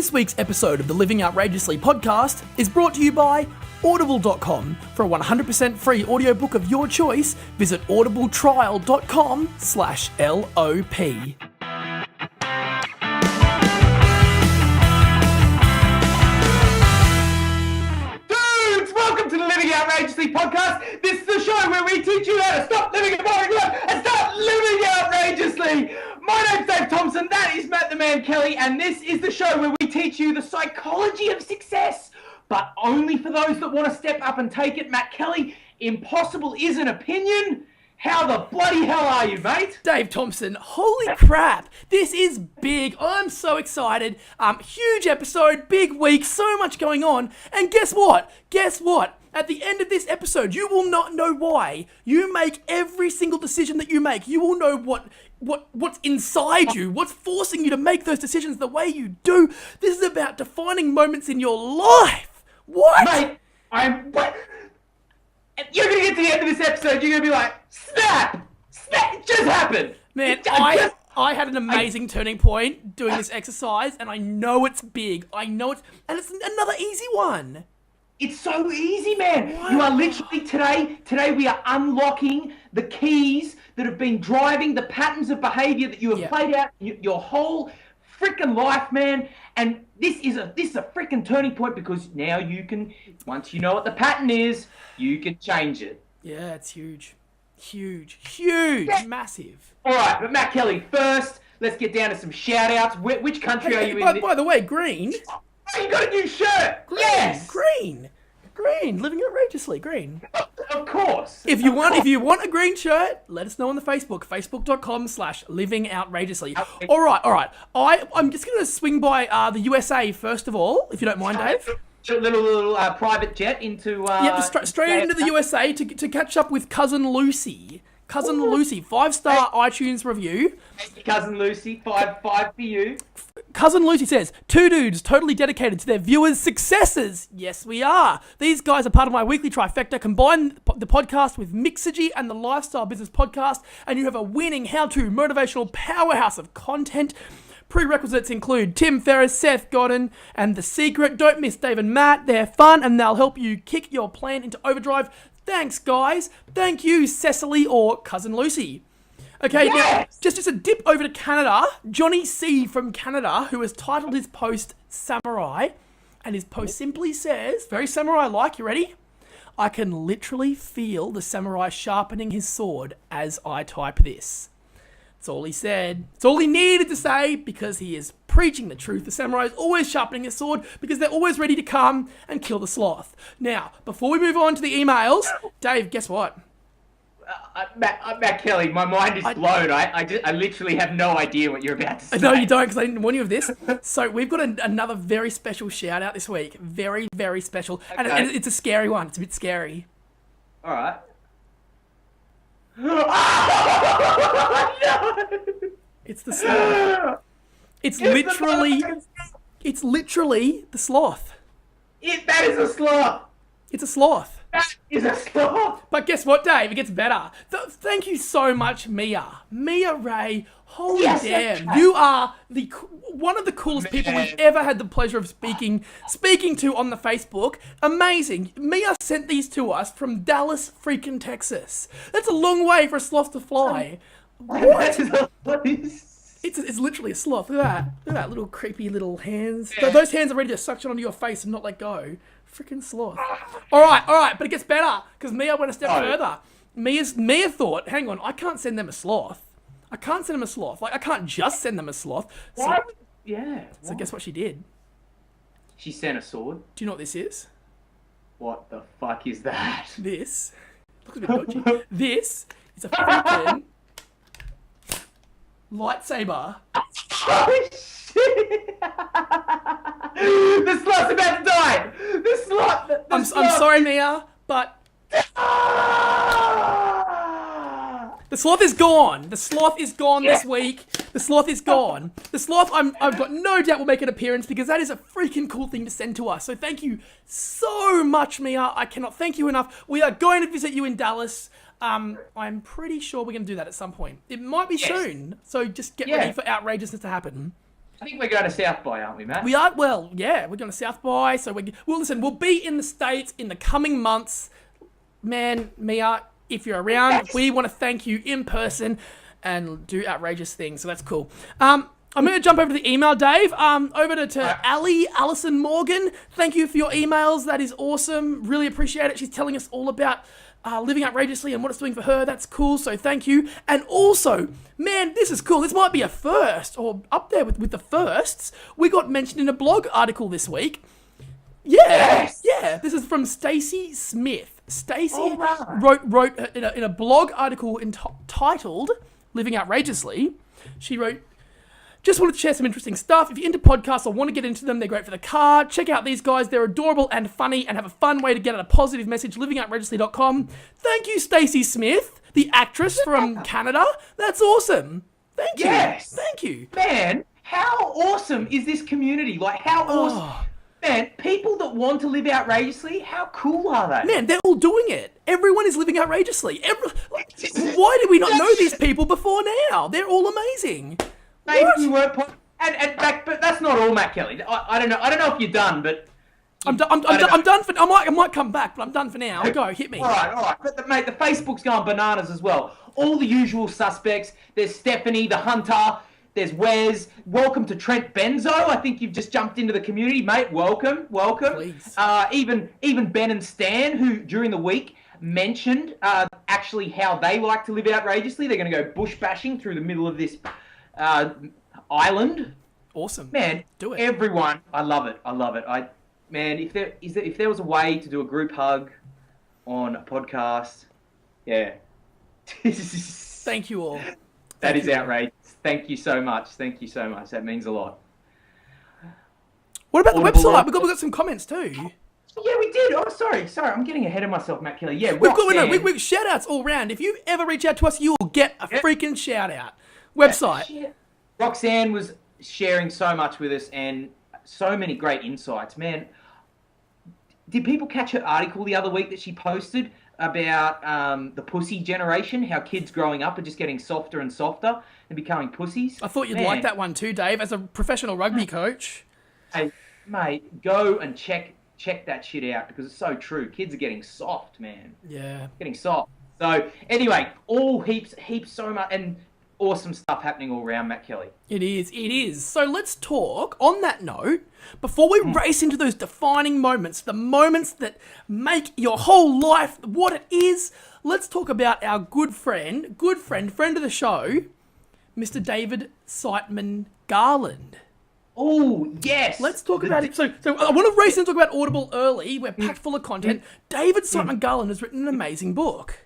This week's episode of the Living Outrageously podcast is brought to you by Audible.com. For a 100% free audiobook of your choice, visit audibletrial.com/LOP. Dudes, welcome to the Living Outrageously podcast. This is the show where we teach you how to stop living a boring life and start living outrageously. My name's Dave Thompson, that is Matt the Man Kelly, and this is the show where we teach you the psychology of success, but only for those that want to step up and take it. Matt Kelly, impossible is an opinion. How the bloody hell are you, mate? Dave Thompson, holy crap, this is big. I'm so excited. Huge episode, big week, so much going on. And guess what? At the end of this episode, you will not know why. You make every single decision that you make. You will know what's inside you, what's forcing you to make those decisions the way you do. This is about defining moments in your life. What? Mate, you're going to get to the end of this episode, you're going to be like, snap, it just happened. Man, I had an amazing turning point doing this exercise, and I know it's big. And it's another easy one. It's so easy, man. Wow. You are literally, today we are unlocking the keys that have been driving the patterns of behavior that you have played out your whole freaking life, man. And this is a freaking turning point, because now you can, once you know what the pattern is, you can change it. Yeah, it's huge, massive. All right, but Matt Kelly, first, let's get down to some shout-outs. Which country are you in? By the way, green. Oh, you got a new shirt. Yes. Green. Living outrageously, green. Of course. If you want a green shirt, let us know on the facebook.com/livingoutrageously. All right. I'm just going to swing by the USA first of all, if you don't mind, Dave. A little private jet into... straight into the USA to catch up with Cousin Lucy. Lucy, 5-star iTunes review. Cousin Lucy, five for you. Cousin Lucy says, 2 dudes totally dedicated to their viewers' successes. Yes, we are. These guys are part of my weekly trifecta. Combine the podcast with Mixergy and the Lifestyle Business Podcast, and you have a winning how-to motivational powerhouse of content. Prerequisites include Tim Ferriss, Seth Godin, and The Secret. Don't miss Dave and Matt. They're fun, and they'll help you kick your plan into overdrive. Thanks, guys. Thank you, Cecily or Cousin Lucy. Okay, Now, just a dip over to Canada. Johnny C. from Canada, who has titled his post Samurai, and his post simply says, very samurai-like, you ready? I can literally feel the samurai sharpening his sword as I type this. That's all he said. It's all he needed to say, because he is preaching the truth. The samurai is always sharpening his sword because they're always ready to come and kill the sloth. Now, before we move on to the emails, Dave, guess what? Matt Kelly, my mind is blown. I literally have no idea what you're about to say. No, you don't, because I didn't warn you of this. So we've got another very special shout out this week. Very, very special. Okay. And it's a scary one. It's a bit scary. All right. No! It's the sloth. It's literally the sloth. That is a sloth. It's a sloth. That is a sloth. But guess what, Dave? It gets better. Thank you so much, Mia. Mia Ray. Holy damn. Okay. You are one of the coolest people we've ever had the pleasure of speaking to on the Facebook. Amazing. Mia sent these to us from Dallas, freaking Texas. That's a long way for a sloth to fly. What? It's literally a sloth. Look at that little creepy little hands. Yeah. Those hands are ready to suction onto your face and not let go. Freaking sloth. All right, but it gets better, because Mia went a step further. Mia thought, hang on, I can't send them a sloth. Like, I can't just send them a sloth. So, So guess what she did? She sent a sword. Do you know what this is? What the fuck is that? This looks a bit dodgy. This is a freaking lightsaber. Oh shit! The sloth's about to die. The sloth. I'm sorry, Mia, but the sloth is gone. The sloth is gone this week. The sloth is gone. The sloth, I've got no doubt will make an appearance, because that is a freaking cool thing to send to us. So thank you so much, Mia. I cannot thank you enough. We are going to visit you in Dallas. I'm pretty sure we're going to do that at some point. It might be soon. So just get ready for outrageousness to happen. I think we're going to South by, aren't we, Matt? We are, well, yeah, we're going to South by, so listen, we'll be in the States in the coming months. Man, Mia, if you're around, we want to thank you in person and do outrageous things, so that's cool. I'm going to jump over to the email, Dave. Over to Alison Morgan. Thank you for your emails. That is awesome. Really appreciate it. She's telling us all about living outrageously and what it's doing for her. That's cool, so thank you. And also, man, this is cool. This might be a first, or up there with the firsts. We got mentioned in a blog article this week. Yes. Yeah. This is from Stacey Smith. Stacey wrote in a blog article titled "Living Outrageously." She wrote, "Just wanted to share some interesting stuff. If you're into podcasts or want to get into them, they're great for the car. Check out these guys. They're adorable and funny and have a fun way to get out a positive message. livingoutrageously.com." Thank you, Stacey Smith, the actress from Canada. That's awesome. Thank you. Yes. Thank you. Man, how awesome is this community? Like, how awesome. Man, people that want to live outrageously, how cool are they? Man, they're all doing it. Everyone is living outrageously. Why did we not know these people before now? They're all amazing. Maybe we weren't, but that's not all, Matt Kelly. I don't know. I don't know if you're done, but I'm done for. I might come back, but I'm done for now. Go, hit me. All right. But mate, the Facebook's going bananas as well. All the usual suspects. There's Stephanie, the Hunter. There's Wes. Welcome to Trent Benzo. I think you've just jumped into the community, mate. Welcome. Please. Even Ben and Stan, who during the week mentioned actually how they like to live outrageously. They're going to go bush bashing through the middle of this island. Awesome. Man, do it. Everyone, I love it. Man, if there was a way to do a group hug on a podcast, yeah. Thank you all. That is outrageous. Thank you so much. That means a lot. What about the website? We got some comments too. Yeah, we did. Oh, sorry. I'm getting ahead of myself, Matt Kelly. Yeah, we've shout outs all round. If you ever reach out to us, you will get a freaking shout out. Website. Yeah. Roxanne was sharing so much with us and so many great insights. Man, did people catch her article the other week that she posted about the pussy generation, how kids growing up are just getting softer and softer and becoming pussies? I thought you'd like that one too, Dave, as a professional rugby coach. Hey, mate, go and check that shit out because it's so true. Kids are getting soft, man. Yeah. Getting soft. So, anyway, all heaps so much, and awesome stuff happening all around, Matt Kelly. It is. So let's talk, on that note, before we race into those defining moments, the moments that make your whole life what it is, let's talk about our good friend of the show, Mr. David Siteman Garland. Oh, yes. Let's talk about it. So I want to race and talk about Audible early. We're packed full of content. David Siteman Garland has written an amazing book.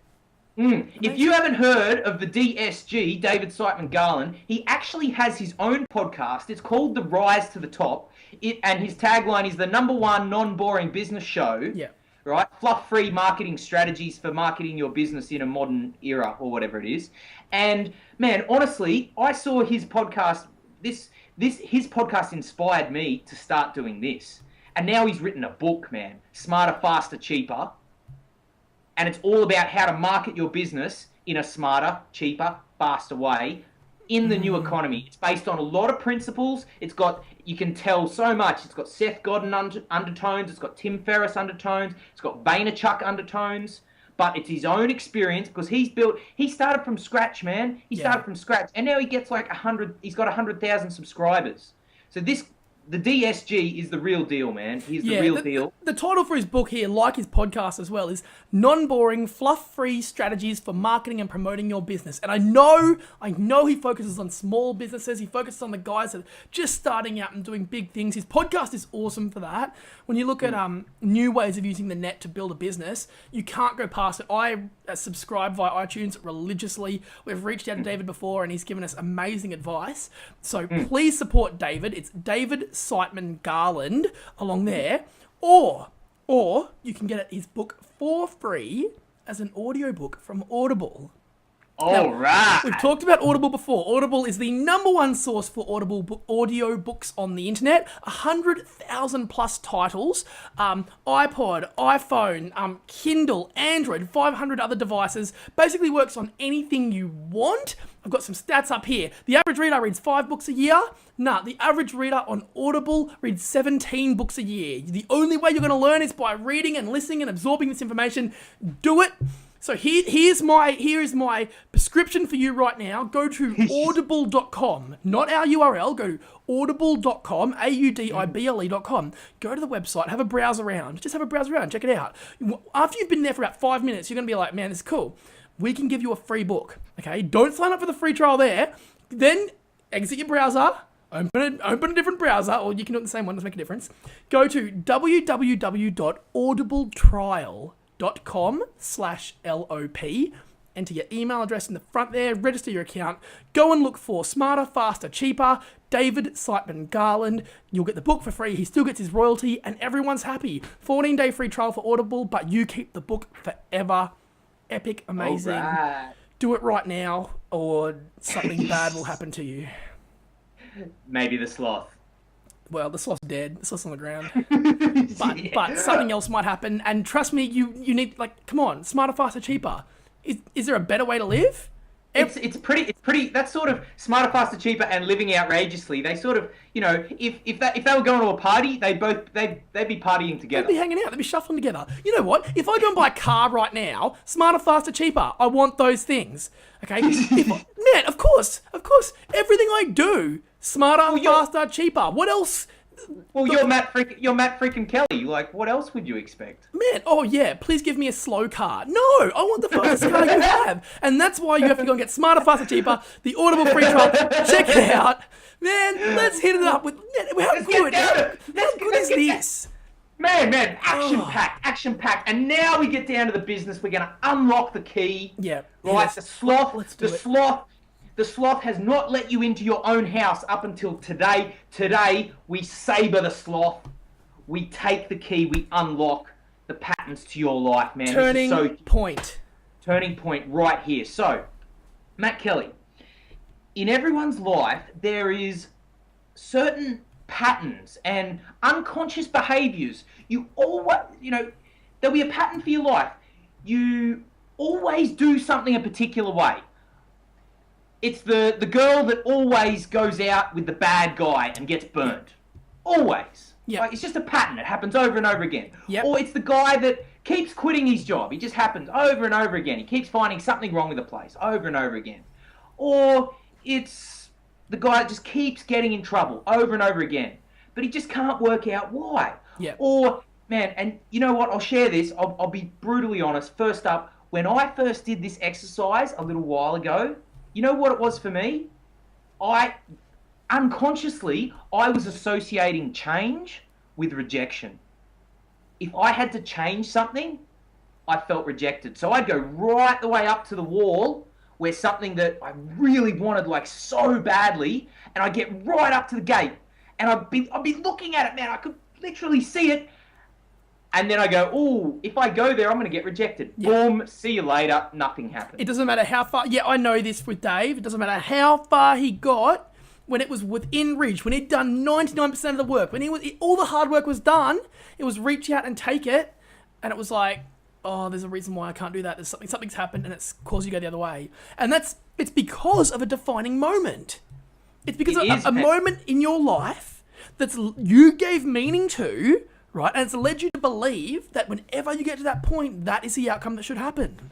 If you haven't heard of the DSG, David Siteman Garland, he actually has his own podcast. It's called The Rise to the Top. And his tagline is the #1 non-boring business show. Yeah. Right? Fluff-free marketing strategies for marketing your business in a modern era or whatever it is. And, man, honestly, I saw his podcast. His podcast inspired me to start doing this. And now he's written a book, man. Smarter, Faster, Cheaper. And it's all about how to market your business in a smarter, cheaper, faster way in the new economy. It's based on a lot of principles. You can tell so much. It's got Seth Godin undertones. It's got Tim Ferriss undertones. It's got Vaynerchuk undertones. But it's his own experience because he started from scratch, man. He started from scratch. And now he gets like 100, he's got 100,000 subscribers. So the DSG is the real deal, man. He's the real deal. The title for his book here, like his podcast as well, is Non-Boring, Fluff-Free Strategies for Marketing and Promoting Your Business. And I know he focuses on small businesses. He focuses on the guys that are just starting out and doing big things. His podcast is awesome for that. When you look at new ways of using the net to build a business, you can't go past it. I subscribe via iTunes religiously. We've reached out to David before and he's given us amazing advice. So please support David. It's David Siteman Garland along there. Or you can get his book for free as an audiobook from Audible. All right. We've talked about Audible before. Audible is the number one source for audio books on the internet. 100,000 plus titles. iPod, iPhone, Kindle, Android, 500 other devices. Basically works on anything you want. I've got some stats up here. The average reader reads 5 books a year. The average reader on Audible reads 17 books a year. The only way you're going to learn is by reading and listening and absorbing this information. Do it. So here is my prescription for you right now. Go to audible.com, not our URL. Go to audible.com, audible.com. Go to the website, have a browse around. Just have a browse around, check it out. After you've been there for about 5 minutes, you're going to be like, man, this is cool. We can give you a free book, okay? Don't sign up for the free trial there. Then exit your browser, open a different browser, or you can do it the same one, doesn't make a difference. Go to www.audibletrial.com/LOP. Enter your email address in the front there, register your account, go and look for Smarter, Faster, Cheaper, David Siteman Garland. You'll get the book for free, he still gets his royalty, and everyone's happy. 14-day free trial for Audible, but you keep the book forever. Epic, amazing. Right. Do it right now, or something bad will happen to you. Maybe the sloth. Well, the sloth's dead. The sloth's on the ground. But something else might happen. And trust me, you need, come on, smarter, faster, cheaper. Is there a better way to live? It's pretty. That's sort of smarter, faster, cheaper, and living outrageously. They sort of, if they were going to a party, they'd be partying together. They'd be hanging out. They'd be shuffling together. You know what? If I go and buy a car right now, smarter, faster, cheaper. I want those things. Okay, man. Of course. Everything I do, smarter, faster, cheaper. What else? Well, you're Matt freaking Kelly. Like, what else would you expect? Man, oh yeah, please give me a slow car. No, I want the fastest car you have. And that's why you have to go and get smarter, faster, cheaper, the Audible free trial. Check it out. Man, let's hit it up with, how good is this? Man, action-packed. And now we get down to the business. We're going to unlock the key. Yeah. Right, Yes. the sloth, Let's do it. The sloth has not let you into your own house up until today. Today, we saber the sloth. We take the key. We unlock the patterns to your life, man. Turning point right here. So, Matt Kelly, in everyone's life, there is certain patterns and unconscious behaviors. You always, there'll be a pattern for your life. You always do something a particular way. It's the girl that always goes out with the bad guy and gets burned. Always. Yeah. Like, it's just a pattern. It happens over and over again. Yep. Or it's the guy that keeps quitting his job. It just happens over and over again. He keeps finding something wrong with the place over and over again. Or it's the guy that just keeps getting in trouble over and over again. But he just can't work out why. Yeah. Or, man, and you know what? I'll share this. I'll be brutally honest. First up, when I first did this exercise a little while ago, you know what it was for me? Unconsciously, I was associating change with rejection. If I had to change something, I felt rejected. So I'd go right the way up to the wall where something that I really wanted so badly, and I'd get right up to the gate. And I'd be looking at it, man. I could literally see it. And then I go, ooh, if I go there, I'm going to get rejected. Yeah. Boom, see you later, nothing happened. It doesn't matter how far, I know this with Dave, it doesn't matter how far he got when it was within reach, when he'd done 99% of the work, when all the hard work was done, it was reach out and take it, and it was like, oh, there's a reason why I can't do that, something's happened, and it's caused you to go the other way. And it's because of a defining moment. It's because of a moment in your life you gave meaning to, right? And it's led you to believe that whenever you get to that point, that is the outcome that should happen.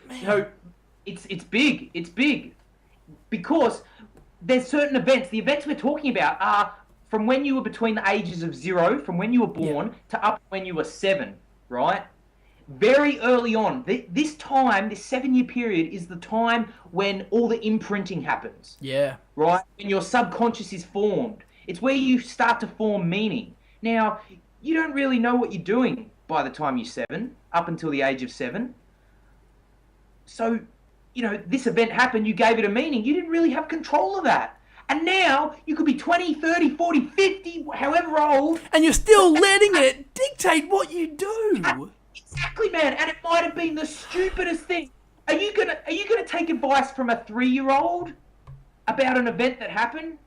Man. It's big. It's big. Because there's certain events. The events we're talking about are from when you were between the ages of 0, from when you were born, to up when you were 7, right? Very early on. This time, this 7-year period, is the time when all the imprinting happens. Yeah. Right? When your subconscious is formed. It's where you start to form meaning. Now, you don't really know what you're doing by the time you're 7, up until the age of 7. So, this event happened, you gave it a meaning. You didn't really have control of that. And now, you could be 20, 30, 40, 50, however old. And you're still letting it dictate what you do. Exactly, man. And it might have been the stupidest thing. Are you gonna take advice from a 3-year-old about an event that happened?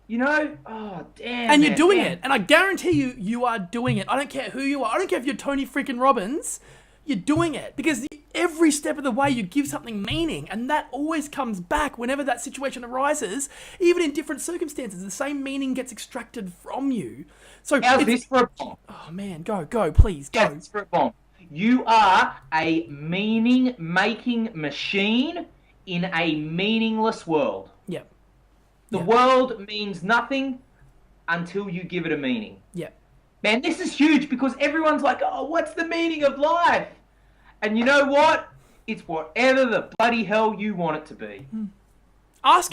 You know? Oh, damn. And you're doing it. And I guarantee you are doing it. I don't care who you are. I don't care if you're Tony freaking Robbins. You're doing it. Because every step of the way you give something meaning. And that always comes back whenever that situation arises. Even in different circumstances, the same meaning gets extracted from you. So how's this for a bomb? Oh, man. Go, please, go. How's this for a bomb? You are a meaning-making machine in a meaningless world. Yep. The world means nothing until you give it a meaning. Yep. Man, this is huge because everyone's like, oh, what's the meaning of life? And you know what? It's whatever the bloody hell you want it to be. Ask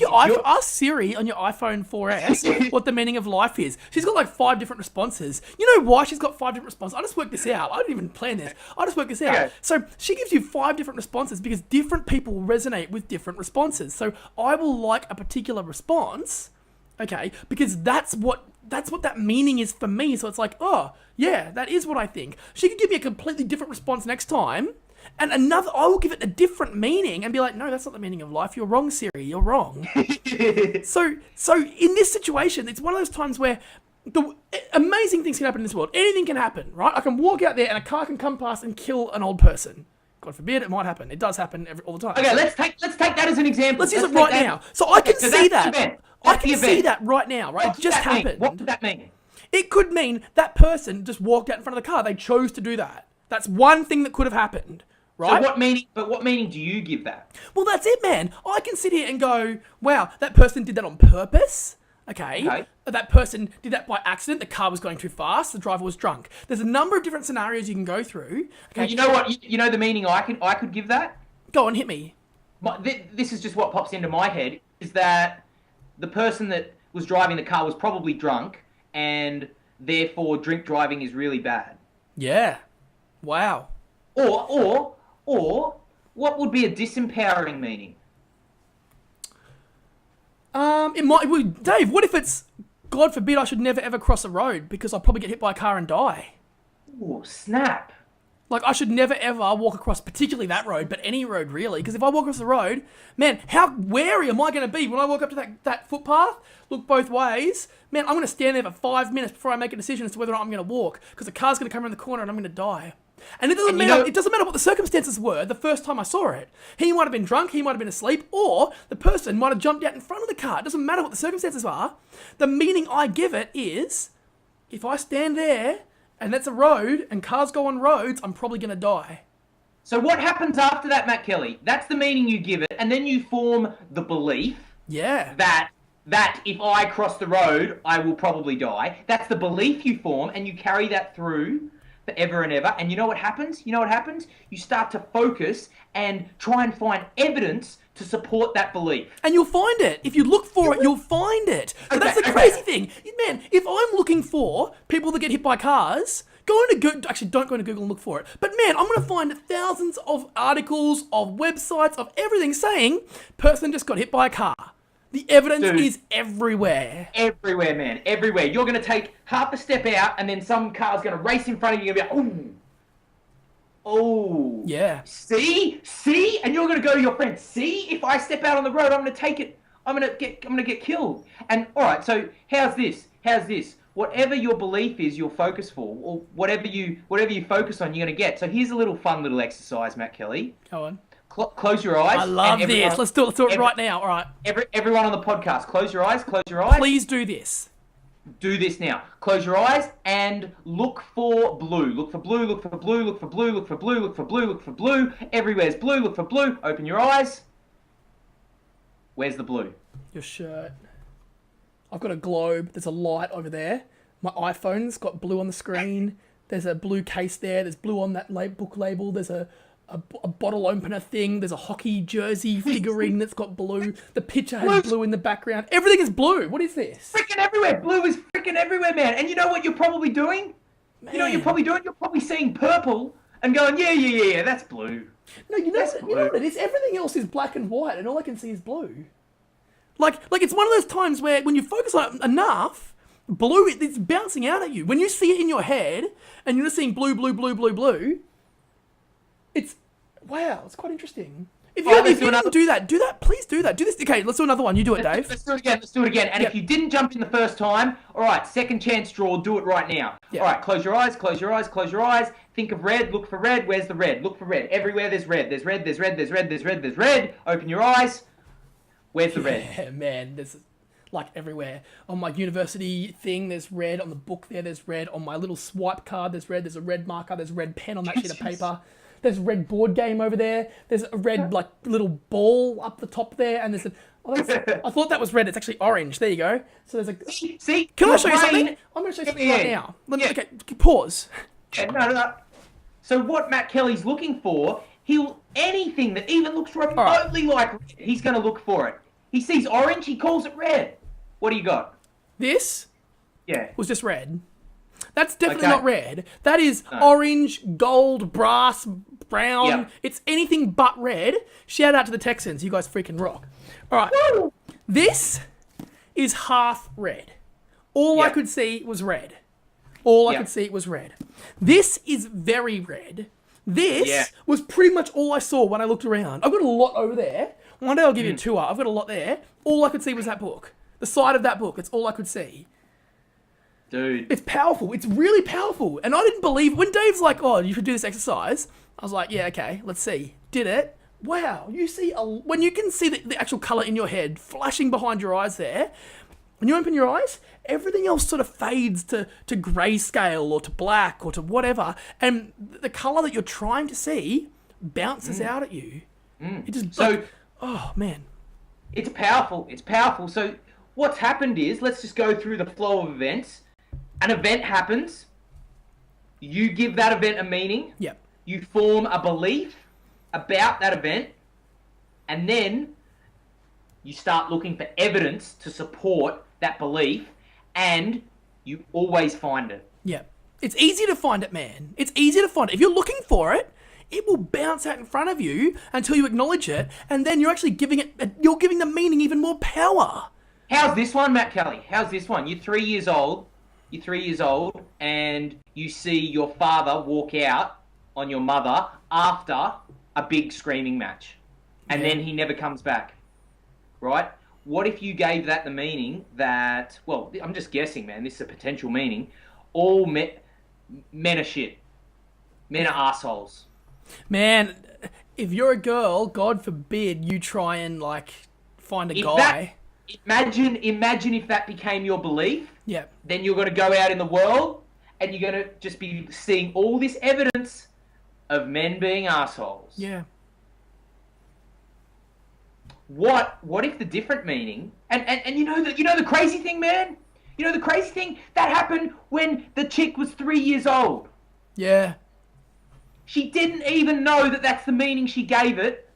Siri on your iPhone 4S what the meaning of life is. She's got like 5 different responses. You know why she's got 5 different responses? I just worked this out. I didn't even plan this. I just worked this out. Okay. So she gives you 5 different responses because different people resonate with different responses. So I will like a particular response, okay, because that's what that meaning is for me. So it's like, oh, yeah, that is what I think. She could give me a completely different response next time. And I will give it a different meaning and be like, no, that's not the meaning of life. You're wrong, Siri. You're wrong. So in this situation, it's one of those times where the amazing things can happen in this world. Anything can happen, right? I can walk out there and a car can come past and kill an old person. God forbid, it might happen. It does happen all the time. Okay, let's take that as an example. Let's use it right now. So I can see that. I can see that right now, right? It just happened. What did that mean? It could mean that person just walked out in front of the car. They chose to do that. That's one thing that could have happened. Right? So what meaning do you give that? Well, that's it, man. I can sit here and go, wow, that person did that on purpose. Okay. That person did that by accident. The car was going too fast. The driver was drunk. There's a number of different scenarios you can go through. Okay. Well, you know what? You know the meaning I could give that? Go on, hit me. This is just what pops into my head, is that the person that was driving the car was probably drunk, and therefore drink driving is really bad. Yeah. Wow. Or what would be a disempowering meaning? Dave, what if it's, God forbid, I should never ever cross a road because I'll probably get hit by a car and die? Ooh, snap. Like, I should never ever walk across, particularly that road, but any road really, because if I walk across the road, man, how wary am I going to be when I walk up to that footpath, look both ways? Man, I'm going to stand there for 5 minutes before I make a decision as to whether or not I'm going to walk, because the car's going to come around the corner and I'm going to die. And it doesn't matter what the circumstances were the first time I saw it. He might have been drunk, he might have been asleep, or the person might have jumped out in front of the car. It doesn't matter what the circumstances are. The meaning I give it is, if I stand there and that's a road and cars go on roads, I'm probably going to die. So what happens after that, Matt Kelly? That's the meaning you give it, and then you form the belief that if I cross the road, I will probably die. That's the belief you form, and you carry that through forever and ever. And you know what happens? You start to focus and try and find evidence to support that belief. And you'll find it. If you look for it, you'll find it. So that's the crazy thing. Man, if I'm looking for people that get hit by cars, go into Google. Actually, don't go into Google and look for it. But man, I'm going to find thousands of articles, of websites, of everything saying, person just got hit by a car. The evidence is everywhere. Everywhere, man. Everywhere. You're going to take half a step out, and then some car's going to race in front of you and be like, ooh. Oh. Yeah. See? And you're going to go to your friend, see? If I step out on the road, I'm going to take it. I'm going to get killed. And, all right, so how's this? Whatever your belief is, you'll focus for, or whatever you focus on, you're going to get. So here's a little fun little exercise, Matt Kelly. Go on. Close your eyes. I love this. Let's do it right now. All right. Everyone on the podcast, close your eyes. Please do this. Do this now. Close your eyes and look for blue. Look for blue, look for blue, look for blue, look for blue, look for blue, look for blue. Everywhere's blue, look for blue. Open your eyes. Where's the blue? Your shirt. I've got a globe. There's a light over there. My iPhone's got blue on the screen. There's a blue case there. There's blue on that book label. There's a bottle opener thing. There's a hockey jersey figurine that's got blue. The picture has blue in the background. Everything is blue. What is this? Freaking everywhere. Blue is freaking everywhere, man. And you know what you're probably doing? Man. You know what you're probably doing? You're probably seeing purple and going, yeah, that's blue. No, you know what it is? Everything else is black and white, and all I can see is blue. Like it's one of those times where when you focus on it enough, blue, it's bouncing out at you. When you see it in your head, and you're just seeing blue, it's, Wow, it's quite interesting. If Alright, you let's do didn't another- do that. Please do that. Do this. Okay, let's do another one. You do it, Dave. Let's do it again. Let's do it again. And Yep. if you didn't jump in the first time, all right, second chance draw. Do it right now. Yep. All right, close your eyes. Close your eyes. Close your eyes. Think of red. Look for red. Where's the red? Look for red. Everywhere there's red. There's red. There's red. There's red. There's red. There's red. Open your eyes. Where's the red? Yeah, man, there's like everywhere. On my university thing, there's red. On the book there's red. On my little swipe card, there's red. There's a red marker. There's a red pen on that sheet of paper. There's a red board game over there. There's a red like little ball up the top there, and there's a. Oh, I thought that was red. It's actually orange. There you go. So there's a. See? Can I your show you brain- something? I'm going to show you something Yeah. right now. Yeah. Okay, pause. Yeah, no. So what Matt Kelly's looking for, anything that even looks remotely like red, he's going to look for it. He sees orange, he calls it red. What do you got? This Yeah. was just red. That's definitely Okay. not red. That is No. orange, gold, brass, brown. Yeah. It's anything but red. Shout out to the Texans. You guys freaking rock. All right. Woo! This is half red. All I Yeah. could see was red. All I Yeah. could see was red. This is very red. This Yeah. was pretty much all I saw when I looked around. I've got a lot over there. One day I'll give you a tour. I've got a lot there. All I could see was that book. The side of that book. It's all I could see. Dude. It's powerful. It's really powerful. And I didn't believe when Dave's like, "Oh, you should do this exercise." I was like, "Yeah, okay, let's see." Did it? Wow, you see when you can see the actual color in your head flashing behind your eyes there. When you open your eyes, everything else sort of fades to grayscale or to black or to whatever, and the color that you're trying to see bounces out at you. It just So oh man. it's powerful. It's powerful. So what's happened is, let's just go through the flow of events. An event happens. You give that event a meaning. Yep. You form a belief about that event. And then you start looking for evidence to support that belief. And you always find it. Yeah. It's easy to find it, man. It's easy to find it. If you're looking for it, it will bounce out in front of you until you acknowledge it, and then you're actually giving the meaning even more power. How's this one, Matt Kelly? How's this one? You're 3 years old. And you see your father walk out on your mother after a big screaming match. And Yeah. then he never comes back. Right? What if you gave that the meaning that, well, I'm just guessing, man, this is a potential meaning, all men are shit. Men are assholes. Man, if you're a girl, God forbid you try and like find a guy. Imagine if that became your belief. Yeah. Then you're going to go out in the world and you're going to just be seeing all this evidence of men being assholes. Yeah. What if the different meaning and you know the crazy thing, man? You know the crazy thing? That happened when the chick was 3 years old. Yeah. She didn't even know that that's the meaning she gave it.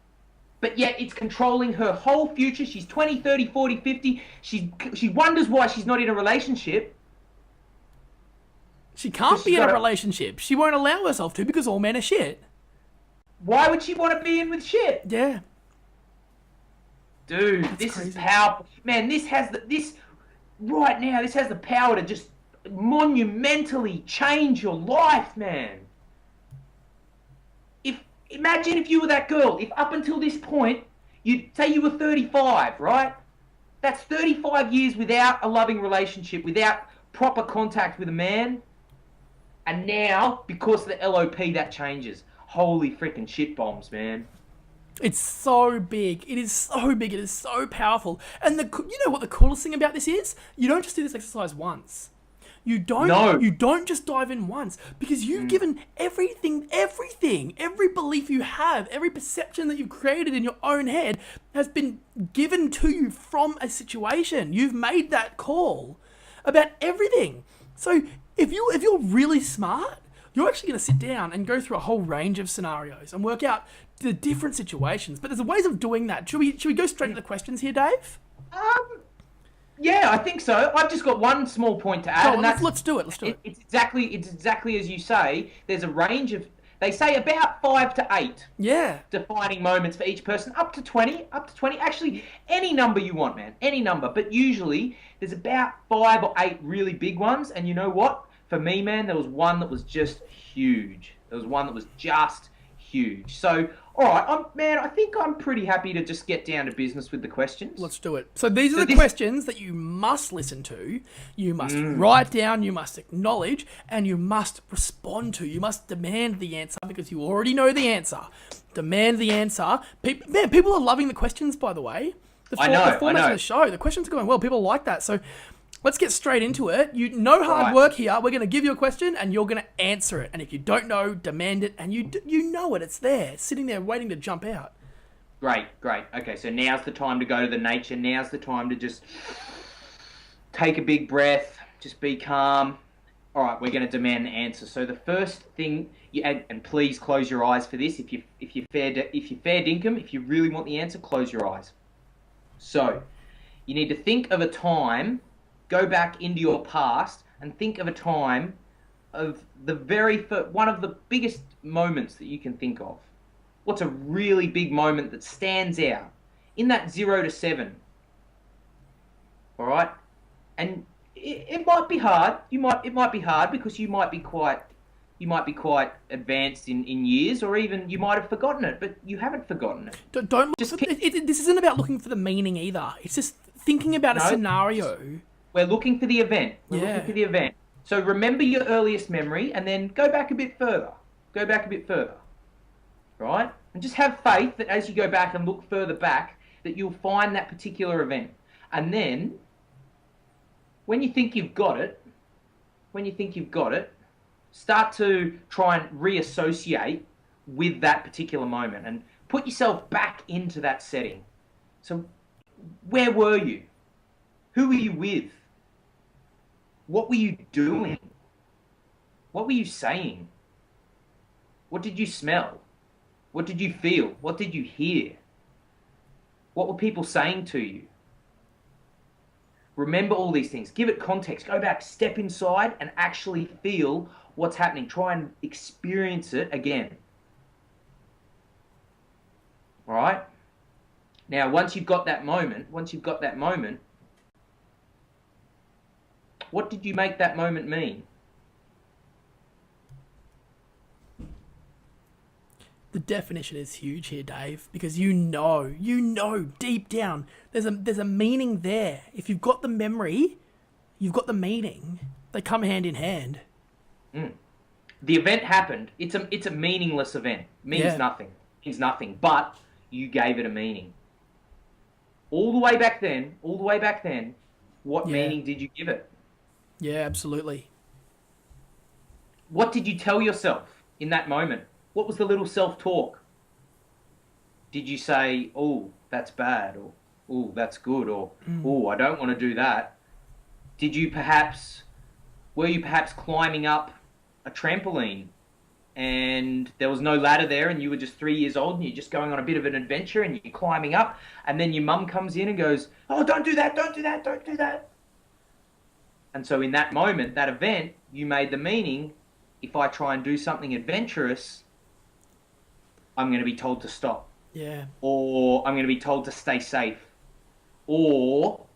But yet it's controlling her whole future. She's 20, 30, 40, 50. She wonders why she's not in a relationship. She can't She's be in a gotta- relationship. She won't allow herself to because all men are shit. Why would she want to be in with shit? Yeah. Dude, this is crazy. powerful. Man, this has the power to just monumentally change your life, man. Imagine if you were that girl. If up until this point, you'd say you were 35, right? That's 35 years without a loving relationship, without proper contact with a man. And now, because of the LOP, that changes. Holy freaking shit bombs, man. It's so big. It is so big. It is so powerful. And you know what the coolest thing about this is? You don't just do this exercise once. You don't. No. You don't just dive in once because you've given everything, every belief you have, every perception that you've created in your own head has been given to you from a situation. You've made that call about everything. So if you're really smart, you're actually going to sit down and go through a whole range of scenarios and work out the different situations. But there's ways of doing that. Should we go straight to the questions here, Dave? Yeah, I think so. I've just got one small point to add, Oh, and that's let's do it. Let's do it. It's exactly as you say. There's a range of, they say about 5 to 8 Yeah. defining moments for each person, up to 20. Actually, any number you want, man, any number. But usually there's about 5 or 8 really big ones. And you know what? For me, man, there was one that was just huge. There was one that was just huge. So, all right, I think I'm pretty happy to just get down to business with the questions. Let's do it. So these are the questions that you must listen to, you must write down, you must acknowledge, and you must respond to. You must demand the answer because you already know the answer. Demand the answer. People are loving the questions, by the way. The format of the show, the questions are going well. People like that. So let's get straight into it. No hard work here. We're going to give you a question and you're going to answer it. And if you don't know, demand it. And you know it. It's there, sitting there waiting to jump out. Great. Okay, so now's the time to go to the nature. Now's the time to just take a big breath. Just be calm. All right, we're going to demand the answer. So the first thing, and please close your eyes for this. If you're fair dinkum, if you really want the answer, close your eyes. So you need to think of a time. Go back into your past and think of a time of one of the biggest moments that you can think of. What's a really big moment that stands out in that 0 to 7? All right, and it might be hard. It might be hard because you might be quite advanced in years, or even you might have forgotten it, but you haven't forgotten it. Don't look. This isn't about looking for the meaning either. It's just thinking about a scenario. We're looking for the event. Looking for the event. So remember your earliest memory and then go back a bit further. Right? And just have faith that as you go back and look further back, that you'll find that particular event. And then, when you think you've got it, start to try and reassociate with that particular moment and put yourself back into that setting. So, where were you? Who were you with? What were you doing? What were you saying? What did you smell? What did you feel? What did you hear? What were people saying to you? Remember all these things. Give it context. Go back, step inside, and actually feel what's happening. Try and experience it again. All right? Now, once you've got that moment, what did you make that moment mean? The definition is huge here, Dave, because you know deep down there's a meaning there. If you've got the memory, you've got the meaning. They come hand in hand. The event happened. It's a meaningless event. Means nothing. But you gave it a meaning. All the way back then, what meaning did you give it? Yeah, absolutely. What did you tell yourself in that moment? What was the little self-talk? Did you say, oh, that's bad, or oh, that's good, or oh, I don't want to do that? Were you perhaps climbing up a trampoline and there was no ladder there and you were just 3 years old and you're just going on a bit of an adventure and you're climbing up and then your mum comes in and goes, oh, don't do that. And so in that moment, that event, you made the meaning, if I try and do something adventurous, I'm going to be told to stop. Yeah. Or I'm going to be told to stay safe. Or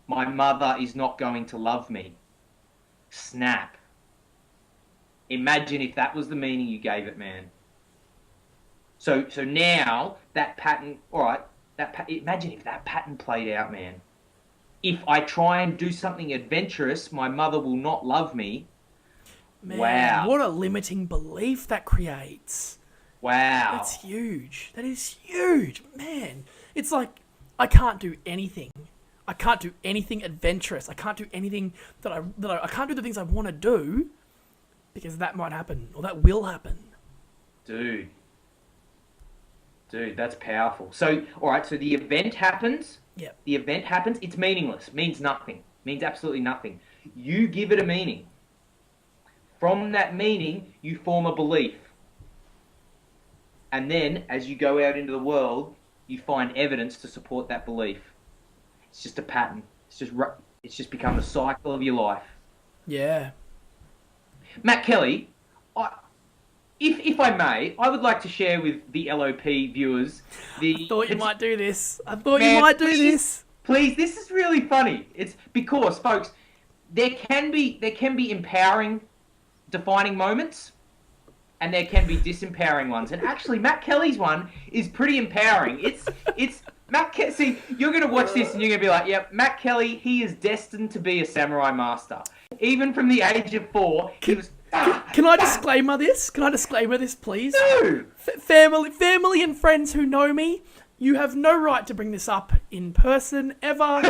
my mother is not going to love me. Snap. Imagine if that was the meaning you gave it, man. So now that pattern, all right, imagine if that pattern played out, man. If I try and do something adventurous, my mother will not love me. Man, wow. What a limiting belief that creates. Wow. That's huge. That is huge. Man, it's like I can't do anything. I can't do anything adventurous. I can't do anything I can't do the things I want to do because that might happen or that will happen. Dude, that's powerful. So, all right, so the event happens. Yep. The event happens. It's meaningless. Means nothing. Means absolutely nothing. You give it a meaning. From that meaning, you form a belief. And then, as you go out into the world, you find evidence to support that belief. It's just a pattern. It's just become a cycle of your life. Yeah. Matt Kelly, if I may, I would like to share with the LOP viewers I thought you might do this. Please, this is really funny. It's because, folks, there can be empowering, defining moments, and there can be disempowering ones. And actually, Matt Kelly's one is pretty empowering. It's Matt Kelly. See, you're going to watch this and you're going to be like, yep, Matt Kelly, he is destined to be a samurai master. Even from the age of 4, he was... Can I disclaimer this? Can I disclaimer this, please? No! Family and friends who know me, you have no right to bring this up in person, ever.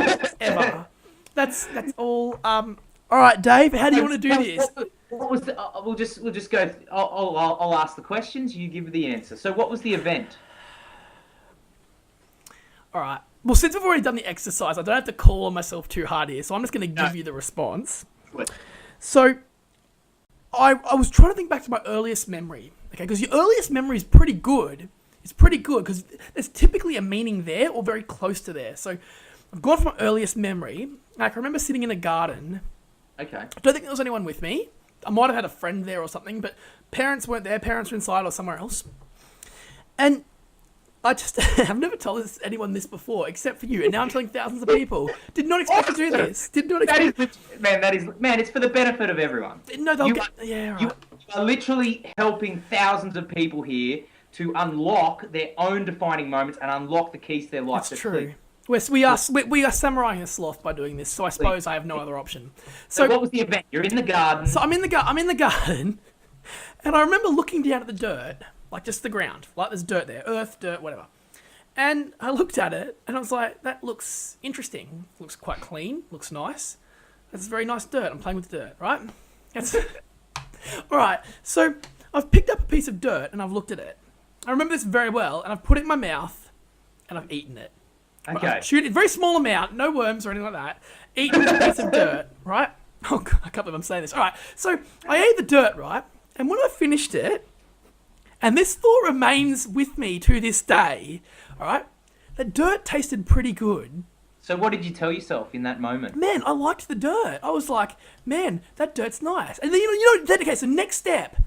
That's all. All right, Dave, how do you want to do this? What was the? We'll just go. I'll ask the questions. You give the answer. So, what was the event? All right. Well, since we've already done the exercise, I don't have to call on myself too hard here, so I'm just going to give you the response. So, I was trying to think back to my earliest memory, okay? Because your earliest memory is pretty good. It's pretty good because there's typically a meaning there or very close to there. So, I've gone from my earliest memory. I can remember sitting in a garden. Okay. I don't think there was anyone with me. I might have had a friend there or something, but parents weren't there. Parents were inside or somewhere else. And I've never told anyone this before, except for you, and now I'm telling thousands of people. Did not expect to do this. Did not expect. It's for the benefit of everyone. No, right. You are literally helping thousands of people here to unlock their own defining moments and unlock the keys to their life. That's true. We are samuraiing a sloth by doing this, so I suppose I have no other option. So what was the event? You're in the garden. So I'm in the garden, and I remember looking down at the dirt, like just the ground, like there's dirt there, earth, dirt, whatever. And I looked at it, and I was like, that looks interesting. Looks quite clean. Looks nice. That's very nice dirt. I'm playing with dirt, right? All right. So I've picked up a piece of dirt, and I've looked at it. I remember this very well, and I've put it in my mouth, and I've eaten it. Okay. Shoot it, very small amount, no worms or anything like that. Eating a piece of dirt, right? Oh, God, I can't believe I'm saying this. All right, so I ate the dirt, right? And when I finished it, and this thought remains with me to this day, all right? The dirt tasted pretty good. So what did you tell yourself in that moment? Man, I liked the dirt. I was like, man, that dirt's nice. And then, okay, so next step.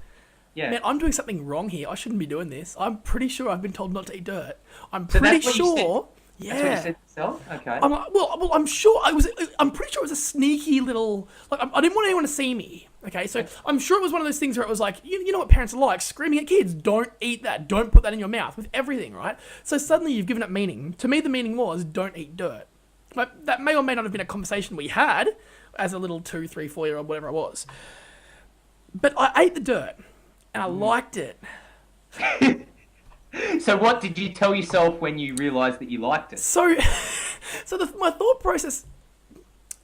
Yeah. Man, I'm doing something wrong here. I shouldn't be doing this. I'm pretty sure I've been told not to eat dirt. I'm pretty sure... Yeah. That's what you said to yourself? Okay. I'm like, well, I'm sure I'm pretty sure it was a sneaky little, like, I didn't want anyone to see me. Okay, so I'm sure it was one of those things where it was like, you know what parents are like, screaming at kids, don't eat that, don't put that in your mouth, with everything, right? So suddenly you've given it meaning. To me, the meaning was, don't eat dirt. Like, that may or may not have been a conversation we had as a little 2, 3, 4-year-old, whatever I was. But I ate the dirt, and I liked it. So what did you tell yourself when you realised that you liked it? So my thought process,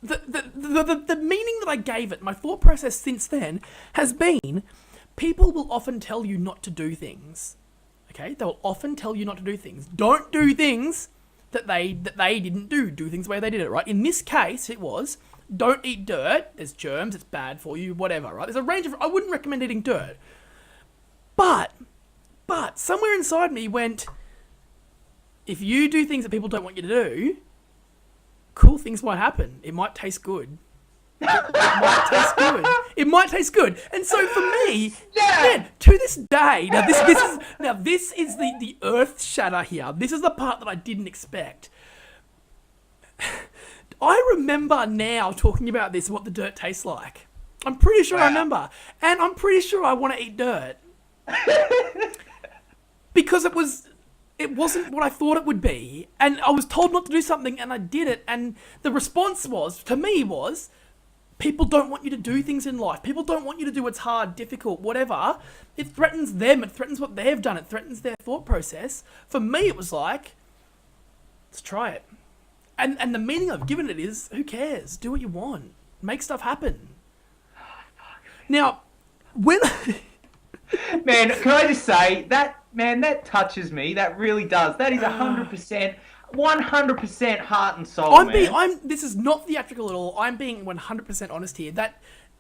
the meaning that I gave it, my thought process since then has been, people will often tell you not to do things. Okay, they will often tell you not to do things. Don't do things that they didn't do. Do things the way they did it. Right. In this case, it was don't eat dirt. There's germs. It's bad for you. Whatever. Right. There's a range of. I wouldn't recommend eating dirt. But somewhere inside me went, if you do things that people don't want you to do, cool things might happen. It might taste good. It might taste good. And so for me, man, to this day, this is the earth shatter here. This is the part that I didn't expect. I remember now talking about this, what the dirt tastes like. I'm pretty sure I remember. And I'm pretty sure I want to eat dirt. Because it wasn't what I thought it would be, and I was told not to do something, and I did it, and the response to me was, people don't want you to do things in life. People don't want you to do what's hard, difficult, whatever. It threatens them. It threatens what they've done. It threatens their thought process. For me, it was like, let's try it. And the meaning I've given it is, who cares? Do what you want. Make stuff happen. Now, when... Man, can I just say, that touches me. That really does. That is 100% heart and soul, This is not theatrical at all. I'm being 100% honest here.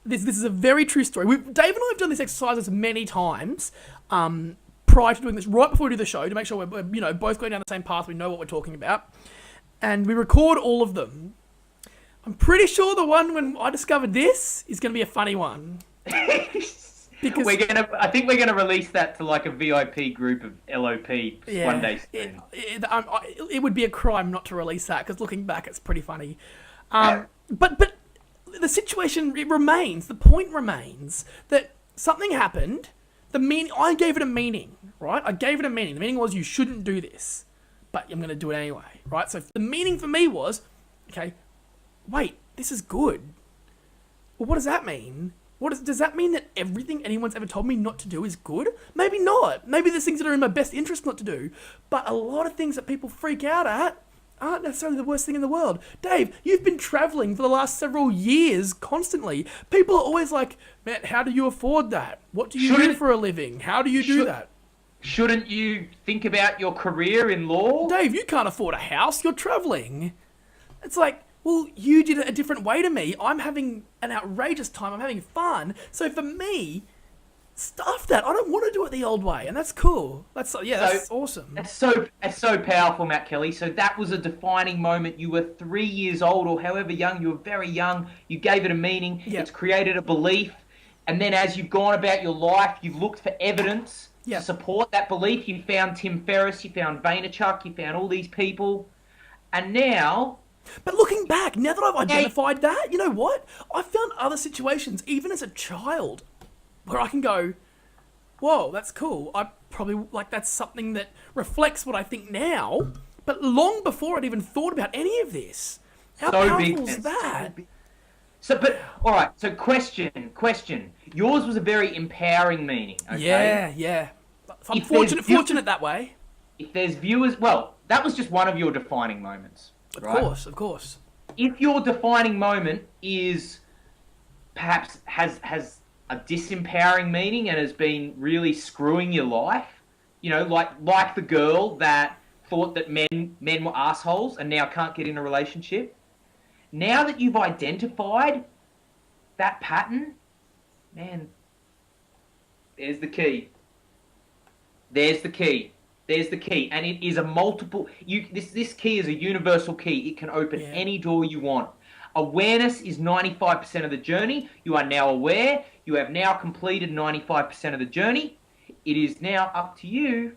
This is a very true story. Dave and I have done this exercise many times prior to doing this, right before we do the show, to make sure we're both going down the same path, we know what we're talking about. And we record all of them. I'm pretty sure the one when I discovered this is going to be a funny one. Because I think we're gonna release that to like a VIP group of LOP one day soon. It would be a crime not to release that, because looking back, it's pretty funny. But the situation remains. The point remains that something happened I gave it a meaning, right? I gave it a meaning. The meaning was you shouldn't do this, but I'm going to do it anyway, right? So the meaning for me was, okay, wait, this is good. Well, what does that mean? Does that mean that everything anyone's ever told me not to do is good? Maybe not. Maybe there's things that are in my best interest not to do. But a lot of things that people freak out at aren't necessarily the worst thing in the world. Dave, you've been traveling for the last several years constantly. People are always like, man, how do you afford that? What do you do for a living? How do you do that? Shouldn't you think about your career in law? Dave, you can't afford a house. You're traveling. It's like, well, you did it a different way to me. I'm having an outrageous time. I'm having fun. So for me, stuff that. I don't want to do it the old way. And that's cool. That's awesome. That's so powerful, Matt Kelly. So that was a defining moment. You were 3 years old or however young. You were very young. You gave it a meaning. Yep. It's created a belief. And then as you've gone about your life, you've looked for evidence to support that belief. You found Tim Ferriss. You found Vaynerchuk. You found all these people. And now... But looking back, now that I've identified that, you know what? I found other situations, even as a child, where I can go, whoa, that's cool. I probably, that's something that reflects what I think now, but long before I'd even thought about any of this. How powerful is that? All right, so question. Yours was a very empowering meaning, okay? Yeah. I'm fortunate that way. If there's viewers, well, that was just one of your defining moments. Right? Of course. If your defining moment is perhaps has a disempowering meaning and has been really screwing your life, you know, like the girl that thought that men were assholes and now can't get in a relationship. Now that you've identified that pattern, man, there's the key. And it is a multiple... This key is a universal key. It can open any door you want. Awareness is 95% of the journey. You are now aware. You have now completed 95% of the journey. It is now up to you.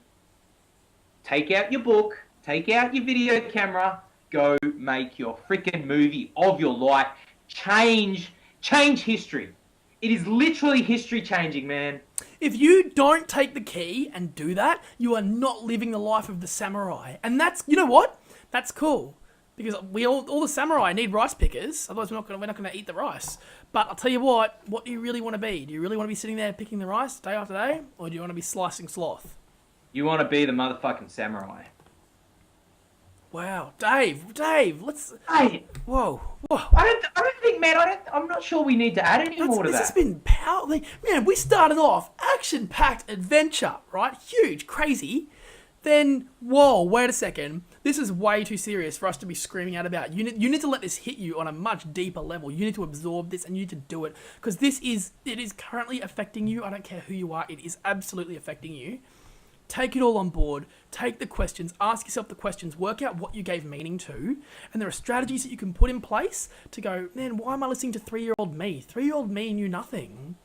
Take out your book. Take out your video camera. Go make your freaking movie of your life. Change history. It is literally history changing, man. If you don't take the key and do that, you are not living the life of the samurai. And that's, you know what? That's cool. Because all the samurai need rice pickers. Otherwise, we're not going to eat the rice. But I'll tell you what do you really want to be? Do you really want to be sitting there picking the rice day after day? Or do you want to be slicing sloth? You want to be the motherfucking samurai. Wow, Dave, let's... Hey. Whoa. I don't think, man, I'm not sure we need to add any more to that. This has been powerful. Man, we started off action-packed adventure, right? Huge, crazy. Then, whoa, wait a second. This is way too serious for us to be screaming out about. You need to let this hit you on a much deeper level. You need to absorb this and you need to do it. Because it is currently affecting you. I don't care who you are. It is absolutely affecting you. Take it all on board, take the questions, ask yourself the questions, work out what you gave meaning to, and there are strategies that you can put in place to go, man, why am I listening to 3-year-old me? 3-year-old me knew nothing.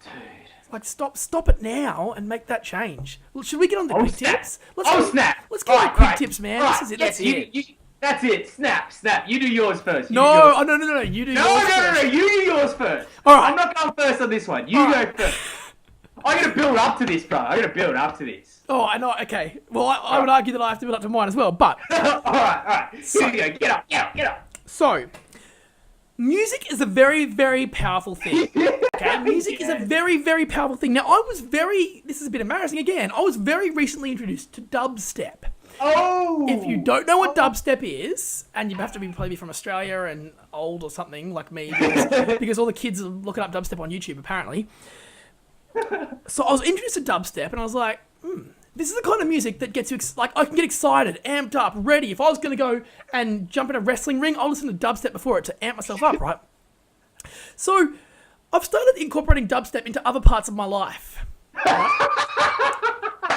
Dude. Stop it now and make that change. Well, should we get on the quick tips? Snap! Let's get on the quick tips, man. Right. This is it, that's it. That's it. Snap. You do yours first. No. You do yours first. No. You do yours first. All right. I'm not going first on this one. You go first. I gotta build up to this, bro. Oh, I know. Okay. Well, I would argue that I have to build up to mine as well, but... all right. Here we go. Get up. So, music is a very, very powerful thing. Okay? Music is a very, very powerful thing. Now, this is a bit embarrassing again, I was very recently introduced to dubstep. Oh! If you don't know what dubstep is, and you have to probably be from Australia and old or something like me, because all the kids are looking up dubstep on YouTube, apparently... So I was introduced to dubstep and I was like, this is the kind of music that gets you, I can get excited, amped up, ready. If I was going to go and jump in a wrestling ring, I'll listen to dubstep before it to amp myself up, right? So I've started incorporating dubstep into other parts of my life. Right?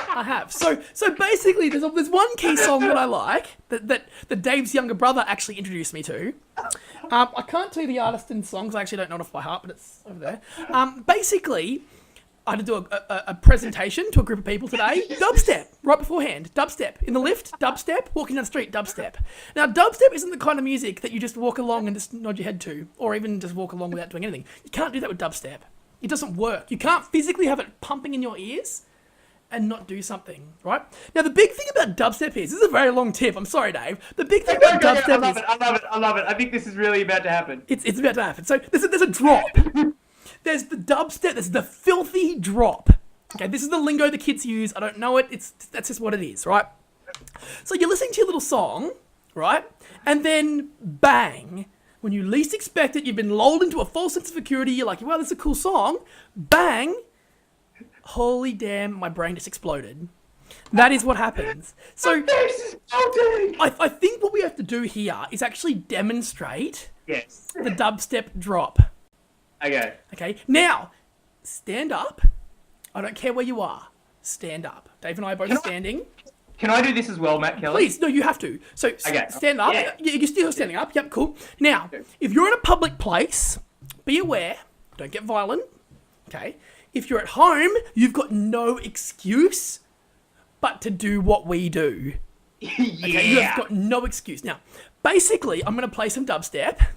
I have. So basically there's one key song that I like that Dave's younger brother actually introduced me to. I can't tell you the artist and songs, I actually don't know it off by heart, but it's over there. Basically... I had to do a presentation to a group of people today. Dubstep, right beforehand. Dubstep. In the lift, dubstep. Walking down the street, dubstep. Now, dubstep isn't the kind of music that you just walk along and just nod your head to, or even just walk along without doing anything. You can't do that with dubstep. It doesn't work. You can't physically have it pumping in your ears and not do something, right? Now, the big thing about dubstep is, this is a very long tip, I'm sorry, Dave. The big thing about dubstep is... I love it. I think this is really about to happen. It's about to happen. So there's a drop. There's the dubstep, there's the filthy drop. Okay, this is the lingo the kids use. I don't know it. That's just what it is, right? So you're listening to your little song, right? And then, bang, when you least expect it, you've been lulled into a false sense of security. You're like, wow, this is a cool song. Bang. Holy damn, my brain just exploded. That is what happens. So I think what we have to do here is actually demonstrate the dubstep drop. Okay. Now, stand up. I don't care where you are. Stand up. Dave and I are both standing. Can I do this as well, Matt Kelly? Please, no, you have to. So stand up. Yeah. You're still standing up. Yep, cool. Now, if you're in a public place, be aware. Don't get violent. Okay. If you're at home, you've got no excuse but to do what we do. Okay, you've got no excuse. Now, basically, I'm going to play some dubstep,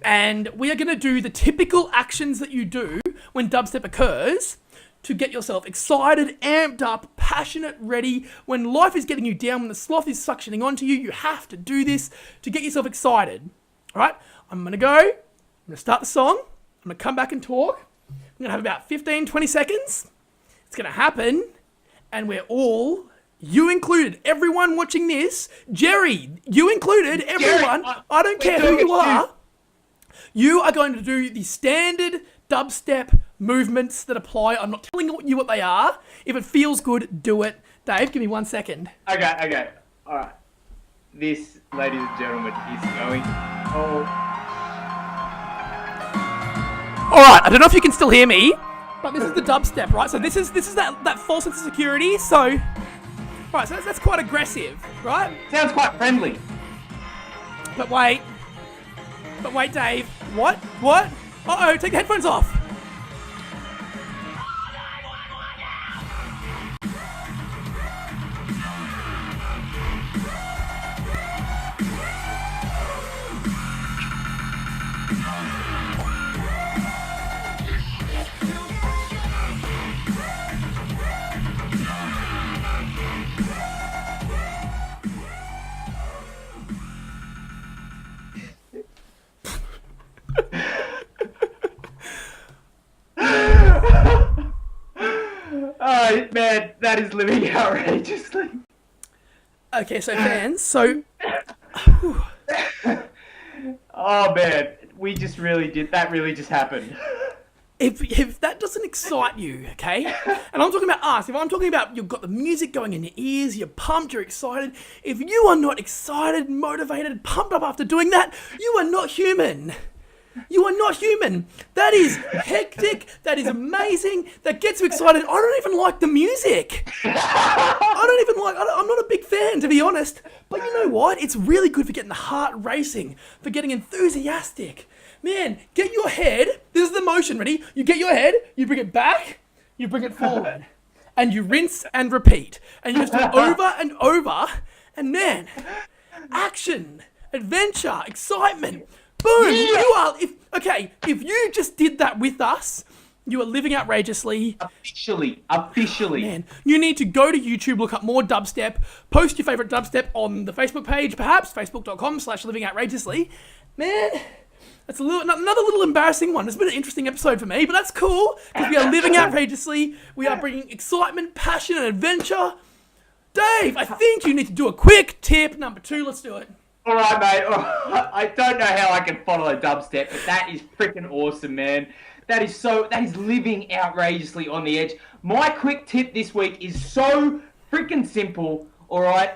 and we are going to do the typical actions that you do when dubstep occurs to get yourself excited, amped up, passionate, ready. When life is getting you down, when the sloth is suctioning onto you, you have to do this to get yourself excited. All right? I'm going to go. I'm going to start the song. I'm going to come back and talk. I'm going to have about 15, 20 seconds. It's going to happen. And we're all, you included, everyone watching this, Jerry, you included, everyone, Jerry, I don't care who you are, you are going to do the standard dubstep movements that apply. I'm not telling you what they are. If it feels good, do it. Dave, give me 1 second. Okay. All right. This, ladies and gentlemen, is going... All right, I don't know if you can still hear me, but this is the dubstep, right? So this is that false sense of security. So, right, so that's quite aggressive, right? Sounds quite friendly. But wait, Dave. What? Uh-oh, take the headphones off. Oh, man, that is living outrageously. Okay, so fans, so... Oh, man, we just really did... That really just happened. If that doesn't excite you, okay? And I'm talking about us. If I'm talking about you've got the music going in your ears, you're pumped, you're excited. If you are not excited, motivated, pumped up after doing that, you are not human. You are not human. That is hectic. That is amazing. That gets you excited. I don't even like the music. I'm not a big fan, to be honest. But you know what? It's really good for getting the heart racing, for getting enthusiastic. Man, get your head. This is the motion. Ready? You get your head, you bring it back, you bring it forward. And you rinse and repeat. And you just do it over and over. And man, action, adventure, excitement. Boom! Yeah. If you just did that with us, you are living outrageously. Officially. Man, you need to go to YouTube, look up more dubstep, post your favourite dubstep on the Facebook page, perhaps, facebook.com/livingoutrageously. Man, that's another little embarrassing one. It's been an interesting episode for me, but that's cool, because we are living outrageously. We are bringing excitement, passion, and adventure. Dave, I think you need to do a quick tip number 2. Let's do it. All right, mate. I don't know how I can follow dubstep, but that is freaking awesome, man. That is living outrageously on the edge. My quick tip this week is so freaking simple, all right?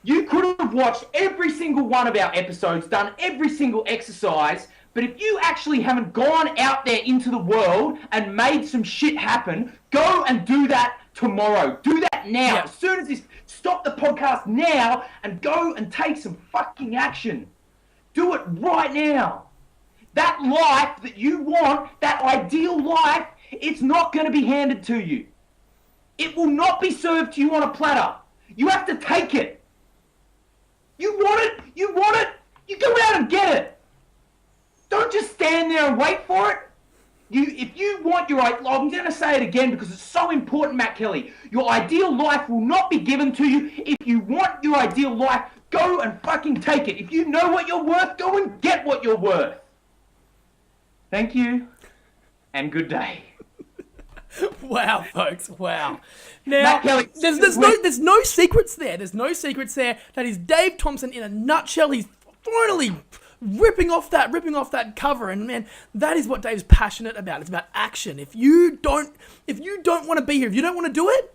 You could have watched every single one of our episodes, done every single exercise, but if you actually haven't gone out there into the world and made some shit happen, go and do that tomorrow. Do that now. Yeah. As soon as this... Stop the podcast now and go and take some fucking action. Do it right now. That life that you want, that ideal life, it's not going to be handed to you. It will not be served to you on a platter. You have to take it. You want it, you go out and get it. Don't just stand there and wait for it. If you want I'm going to say it again because it's so important, Matt Kelly. Your ideal life will not be given to you. If you want your ideal life, go and fucking take it. If you know what you're worth, go and get what you're worth. Thank you, and good day. Wow, folks, wow. Now, Matt Kelly, there's no secrets there. There's no secrets there. That is Dave Thompson in a nutshell. He's finally ripping off that cover, and man, that is what Dave's passionate about. It's about action. If you don't want to be here, if you don't want to do it,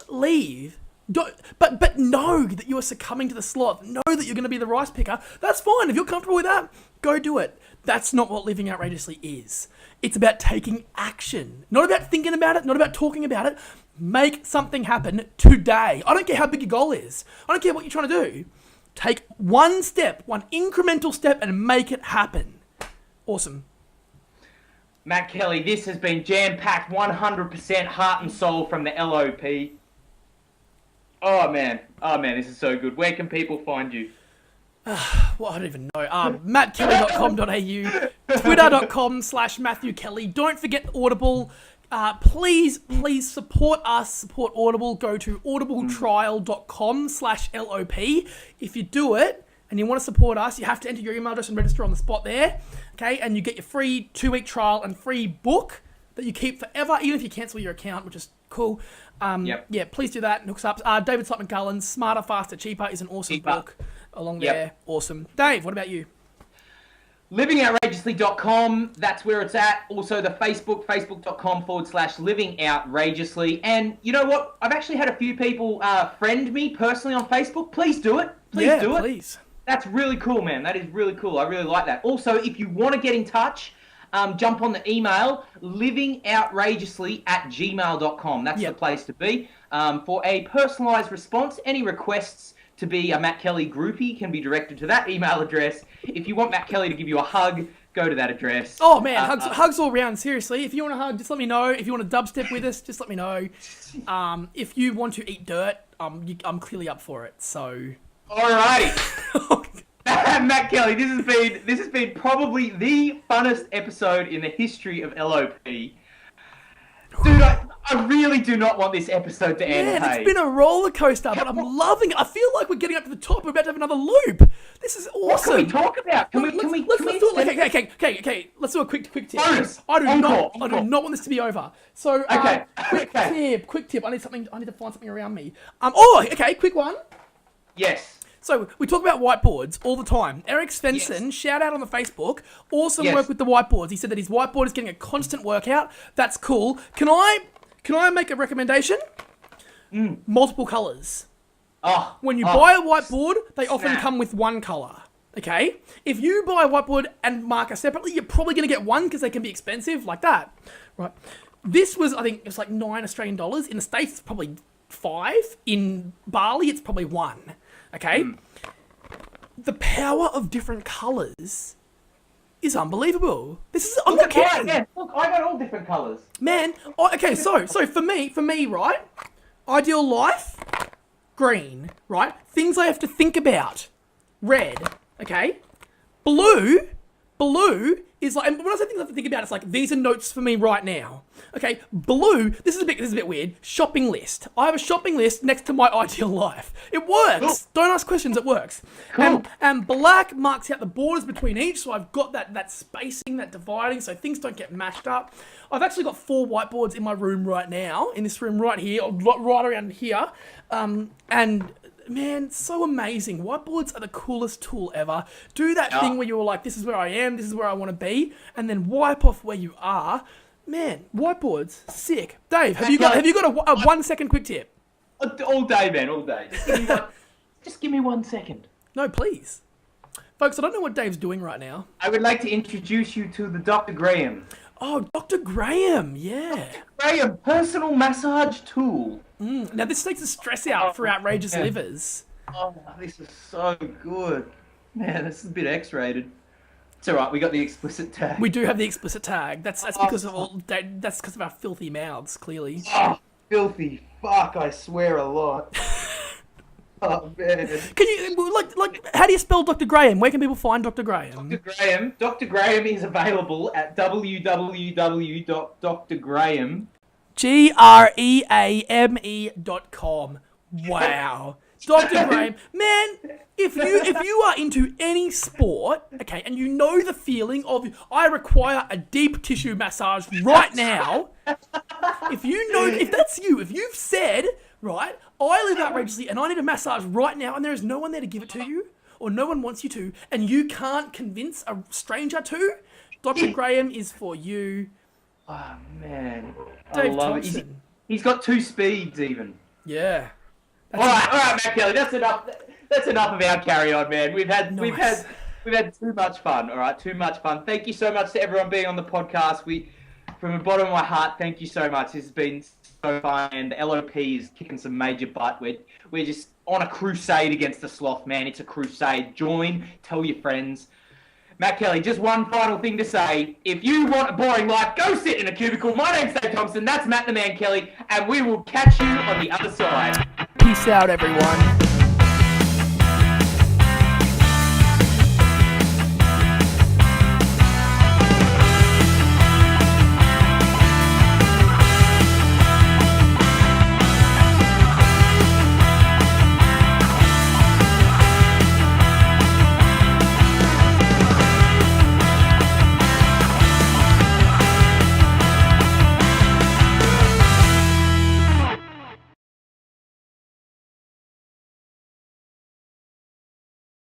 leave. But know that you are succumbing to the sloth. Know that you're going to be the rice picker. That's fine. If you're comfortable with that, go do it. That's not what living outrageously is. It's about taking action. Not about thinking about it, not about talking about it. Make something happen today. I don't care how big your goal is. I don't care what you're trying to do. Take one step, one incremental step, and make it happen. Awesome. Matt Kelly, this has been jam-packed 100% heart and soul from the LOP. Oh man, this is so good. Where can people find you? Well, I don't even know. mattkelly.com.au, twitter.com/MatthewKelly. Don't forget Audible. Please support us, support Audible. Go to audibletrial.com/LOP. If you do it and you want to support us, you have to enter your email address and register on the spot there. Okay, and you get your free 2-week trial and free book that you keep forever, even if you cancel your account, which is cool. Yeah, please do that and hook us up. David Slotman Cullen's Smarter, Faster, Cheaper is an awesome book along there. Awesome. Dave, what about you? LivingOutrageously.com, that's where it's at. Also the facebook.com/livingoutrageously. And you know what? I've actually had a few people friend me personally on Facebook. Please do it. Please do it. Please. That's really cool, man. That is really cool. I really like that. Also, if you want to get in touch, jump on the email, livingoutrageously@gmail.com. That's the place to be. For a personalised response, any requests to be a Matt Kelly groupie can be directed to that email address. If you want Matt Kelly to give you a hug, go to that address. Oh man, hugs all round, seriously. If you want a hug, just let me know. If you want to dubstep with us, just let me know. If you want to eat dirt, I'm clearly up for it, so... Alrighty. Matt Kelly, this has been probably the funnest episode in the history of LOP. Dude, I really do not want this episode to end. Man, it's been a roller coaster, but I'm loving it. I feel like we're getting up to the top. We're about to have another loop. This is awesome. What can we talk about? Let's do a quick tip. Bonus. I do not want this to be over. So, quick tip. I need to find something around me. Quick one. Yes. So, we talk about whiteboards all the time. Eric Svensson, shout out on the Facebook, awesome work with the whiteboards. He said that his whiteboard is getting a constant workout. That's cool. Can I make a recommendation? Multiple colours. When you buy a whiteboard, they often come with one colour. Okay? If you buy a whiteboard and marker separately, you're probably going to get one because they can be expensive, like that. Right? This was, I think, it's like $9 Australian. In the States, it's probably 5. In Bali, it's probably 1. Okay? The power of different colours is unbelievable. I'm not kidding. Yeah, look, I got all different colours. Man, so for me, right? Ideal life, green, right? Things I have to think about, red, okay? Blue is like, and when I say things I have to think about, it's like, these are notes for me right now. Okay, blue, this is a bit weird, shopping list. I have a shopping list next to my ideal life. It works. Cool. Don't ask questions, it works. Cool. And black marks out the borders between each, so I've got that spacing, that dividing, so things don't get mashed up. I've actually got 4 whiteboards in my room right now, in this room right here, right around here, and... Man, so amazing. Whiteboards are the coolest tool ever. Do that thing where you're like, this is where I am, this is where I want to be, and then wipe off where you are. Man, whiteboards, sick. Dave, have you got a 1 second quick tip? All day, man, all day. Just give me 1 second. No, please. Folks, I don't know what Dave's doing right now. I would like to introduce you to the Dr. Graham. Oh, Dr. Graham, yeah. Dr. Graham, personal massage tool. Now, this takes the stress out for outrageous livers. Oh, this is so good. Man, this is a bit X-rated. It's alright, we got the explicit tag. We do have the explicit tag. That's because of our filthy mouths, clearly. Oh, filthy. Fuck, I swear a lot. Oh, man. Can you, like, how do you spell Dr. Graham? Where can people find Dr. Graham? Dr. Graham is available at www.drgraham. GREAME.com. Wow. Dr. Graham, man, if you are into any sport, okay, and you know the feeling of, I require a deep tissue massage right now, if that's you, if you've said, right, I live outrageously and I need a massage right now and there is no one there to give it to you, or no one wants you to, and you can't convince a stranger to, Dr. Graham is for you. Oh, man. Dave I love Thompson. it. He's got 2 speeds, even. Yeah. All right, Matt Kelly. That's enough. That's enough of our carry on, man. We've had too much fun. All right, too much fun. Thank you so much to everyone being on the podcast. From the bottom of my heart, thank you so much. This has been so fun, and the LOP is kicking some major butt. We're just on a crusade against the sloth, man. It's a crusade. Join. Tell your friends. Matt Kelly, just one final thing to say. If you want a boring life, go sit in a cubicle. My name's Dave Thompson. That's Matt the Man Kelly, and we will catch you on the other side. Peace out, everyone.